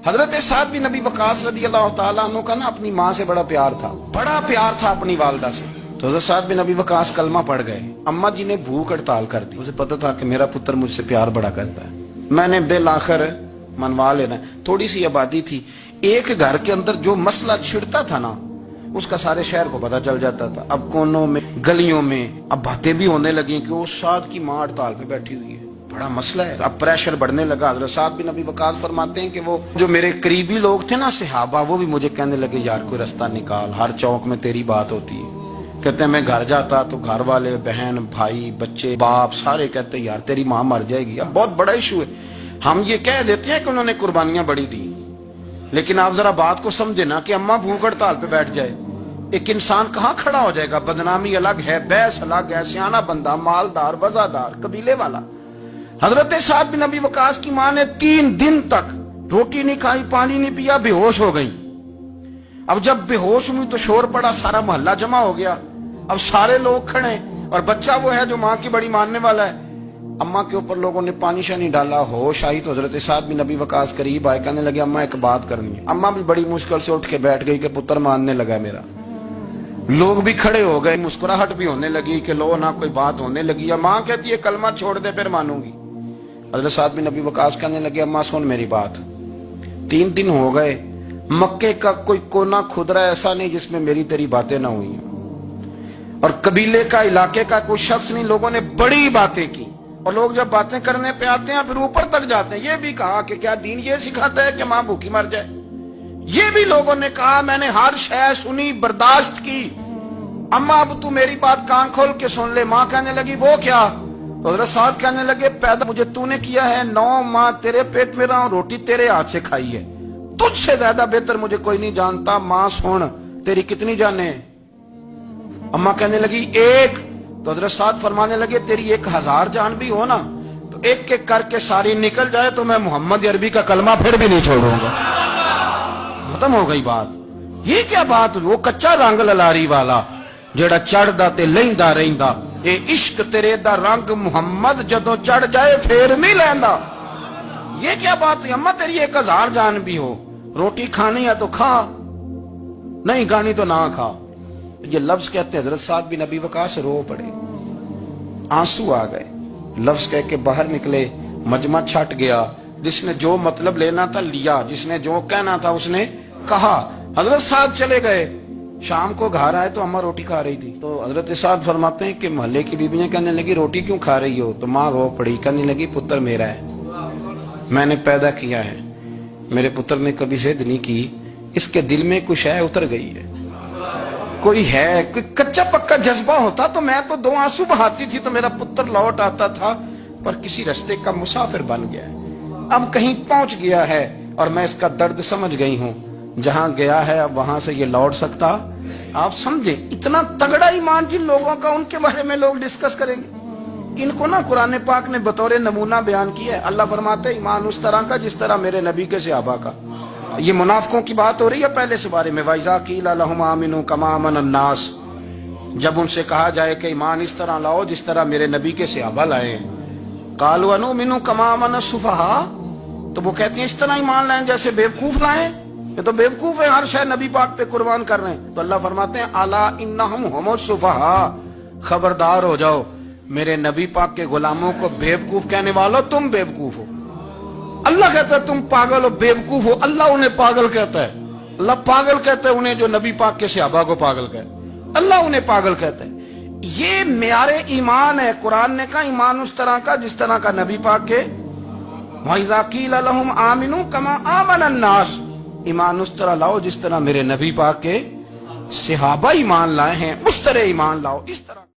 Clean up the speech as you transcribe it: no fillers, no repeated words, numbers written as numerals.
حضرت سعد بن ابی وقاص رضی اللہ تعالیٰ عنہ کا نا اپنی ماں سے بڑا پیار تھا اپنی والدہ سے. تو حضرت سعد بن ابی وقاص کلمہ پڑھ گئے. اماں جی نے بھوک ہڑتال کر دی. اسے پتا تھا کہ میرا پتر مجھ سے پیار بڑا کرتا ہے, میں نے بالآخر منوا لینا. تھوڑی سی آبادی تھی, ایک گھر کے اندر جو مسئلہ چھڑتا تھا نا اس کا سارے شہر کو پتا چل جاتا تھا. اب کونوں میں گلیوں میں اب باتیں بھی ہونے لگی کہ وہ سعد کی ماں ہڑتال پہ بیٹھی ہوئی ہے, بڑا مسئلہ ہے. اب پریشر بڑھنے لگا. حضرت سعد بن ابی وقاص فرماتے ہیں کہ وہ جو میرے قریبی لوگ تھے نا صحابہ, وہ بھی مجھے کہنے لگے یار کوئی رستہ نکال, ہر چوک میں تیری بات ہوتی ہے. کہتے ہیں میں گھر جاتا تو گھر والے, بہن, بھائی, بچے, باپ سارے کہتے ہیں یار تیری ماں مر جائے گی. اب بہت بڑا ایشو ہے. ہم یہ کہہ دیتے ہیں کہ انہوں نے قربانیاں بڑی دی, لیکن آپ ذرا بات کو سمجھے نا کہ اماں بھوک ہڑتال پہ بیٹھ جائے, ایک انسان کہاں کھڑا ہو جائے گا؟ بدنامی الگ ہے, بیس الگ ہے, سیانہ بندہ, مالدار, وزادار, قبیلے والا. حضرت سعد بن ابی وقاص کی ماں نے 3 دن تک روٹی نہیں کھائی, پانی نہیں پیا, بے ہوش ہو گئی. اب جب بے ہوش ہوئی تو شور پڑا, سارا محلہ جمع ہو گیا. اب سارے لوگ کھڑے اور بچہ وہ ہے جو ماں کی بڑی ماننے والا ہے. اماں کے اوپر لوگوں نے پانی شانی ڈالا, ہوش آئی تو حضرت سعد بن ابی وقاص قریب آئے, کہنے لگے اماں ایک بات کرنی ہے. اماں بھی بڑی مشکل سے اٹھ کے بیٹھ گئی کہ پتر ماننے لگا میرا. لوگ بھی کھڑے ہو گئے, مسکراہٹ بھی ہونے لگی کہ لو نہ کوئی بات ہونے لگی. یا ماں کہتی ہے کلمہ چھوڑ دے پھر مانوں گی. حضرت سعد بن ابی وقاص کہنے لگے اماں سن میری بات, 3 دن ہو گئے, مکے کا کوئی کونا کھدرا ایسا نہیں جس میں میری تیری باتیں نہ ہوئی ہیں, اور قبیلے کا, علاقے کا کوئی شخص نہیں. لوگوں نے بڑی باتیں کی, اور لوگ جب باتیں کرنے پہ آتے ہیں پھر اوپر تک جاتے ہیں. یہ بھی کہا کہ کیا دین یہ سکھاتا ہے کہ ماں بھوکی مر جائے. یہ بھی لوگوں نے کہا میں نے ہر شے سنی, برداشت کی, اماں اب تو میری بات کان کھول کے سن لے. ماں کہنے لگی وہ کیا؟ تو حضرت سعد کہنے لگے پیدا مجھے تو نے کیا ہے, 9 ماہ تیرے پیٹ میں رہا ہوں, روٹی تیرے ہاتھ سے کھائی ہے, تجھ سے زیادہ بہتر مجھے کوئی نہیں جانتا. ماں سن تیری کتنی جانیں؟ اماں کہنے لگی 1. تو حضرت سعد فرمانے لگے تیری 1000 جان بھی ہو نا تو ایک ایک کر کے ساری نکل جائے تو میں محمد عربی کا کلمہ پھر بھی نہیں چھوڑوں گا. ختم ہو گئی بات. یہ کیا بات؟ وہ کچا رنگ للاری والا جڑا چڑھدا تے لیندا رہندا, اے عشق تیرے دا رنگ محمد جدوں چڑھ جائے پھر نہیں لیندا. یہ کیا بات ہے؟ اماں تیری 1000 جان بھی ہو, روٹی کھانی ہے تو کھا, نہیں کھانی تو نہ کھا. یہ لفظ کہتے ہیں حضرت سعد بن ابی وقاص رو پڑے, آنسو آ گئے. لفظ کہہ کے باہر نکلے, مجمع چھٹ گیا. جس نے جو مطلب لینا تھا لیا, جس نے جو کہنا تھا اس نے کہا. حضرت سعد چلے گئے. شام کو گھر آئے تو اماں روٹی کھا رہی تھی. تو حضرت سعد فرماتے ہیں کہ محلے کی بیویاں کہنے لگی روٹی کیوں کھا رہی ہو؟ تو ماں رو پڑی, کہنے لگی پتر میرا ہے, میں نے پیدا کیا ہے, میرے پتر نے کبھی ضد نہیں کی, اس کے دل میں کچھ ہے اتر گئی ہے. کوئی ہے, کوئی کچا پکا جذبہ ہوتا تو میں تو 2 آنسو بہاتی تھی تو میرا پتر لوٹ آتا تھا, پر کسی رستے کا مسافر بن گیا ہے, اب کہیں پہنچ گیا ہے اور میں اس کا درد سمجھ گئی ہوں. جہاں گیا ہے اب وہاں سے یہ لوٹ سکتا. آپ سمجھیں اتنا تگڑا ایمان جن لوگوں کا, ان کے بارے میں لوگ ڈسکس کریں گے. ان کو نا قرآن پاک نے بطور نمونہ بیان کیا ہے. اللہ فرماتے ہیں ایمان اس طرح کا جس طرح میرے نبی کے صحابہ کا. یہ منافقوں کی بات ہو رہی ہے پہلے سے بارے میں. وَإِذَا قِيلَ لَهُمْ آمِنُوا كَمَا آمَنَ النَّاسُ, جب ان سے کہا جائے کہ ایمان اس طرح لاؤ جس طرح میرے نبی کے صحابہ لائے ہیں. قَالُوا أَنُؤْمِنُ كَمَا آمَنَ السُّفَهَاءُ, تو وہ کہتے ہیں اس طرح ایمان لائیں جیسے بیوقوف لائیں. یہ تو بیوقوف ہے, ہر شے نبی پاک پہ قربان کر رہے ہیں. تو اللہ فرماتے ہیں الا انہم هم السفہاء, خبردار ہو جاؤ میرے نبی پاک کے غلاموں کو بیوقوف کہنے والوں تم بیوقوف ہو. اللہ کہتا ہے تم پاگل ہو, بیوقوف ہو. اللہ انہیں پاگل کہتا ہے, اللہ پاگل کہتا ہے انہیں جو نبی پاک کے صحابہ کو پاگل کہتا ہے, اللہ انہیں پاگل کہتا ہے. یہ معیار ایمان ہے. قرآن نے کہا ایمان اس طرح کا جس طرح کا نبی پاک کے. وَإِذَا قِيلَ لَهُمْ آمِنُوا كَمَا آمَنَ النَّاسُ, ایمان اس طرح لاؤ جس طرح میرے نبی پاک کے صحابہ ایمان لائے ہیں, اس طرح ایمان لاؤ, اس طرح.